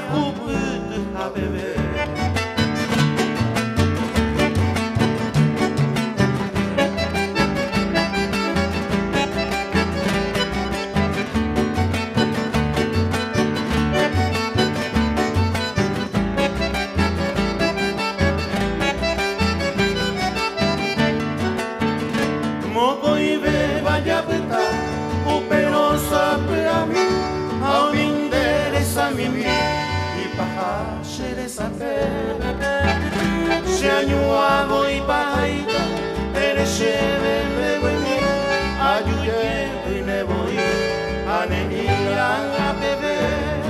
jubutu a bebé. Moko i be vaya peta, uperosa a mí, a mi interesa mimi, y paja se sape. Se añuago y pajaita, eres cheve me voy, ayuye y me voy, a neía a beber.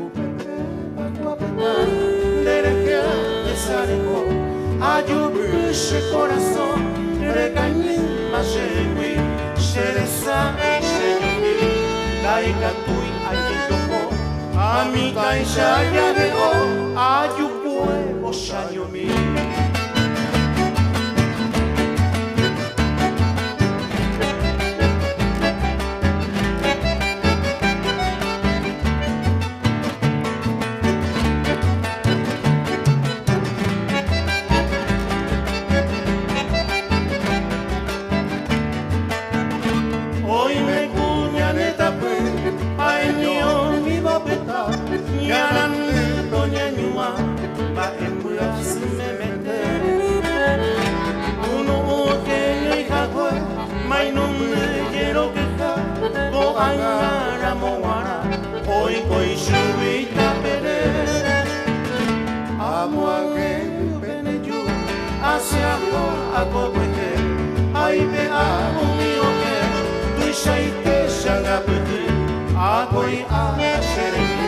Upepe, pacuapeta, derecha de sareco, ayuye ese corazón. Regañé, machewi, Shereza, Sheyomi, Laika Tui, Ayoko, Amiga y Shayadeo, Ayuko, Shayomi. Hoy coi shubita pere amo a que peneyu hacia a coquete ay be amo mío que tu shaite shanga pete a coi a shere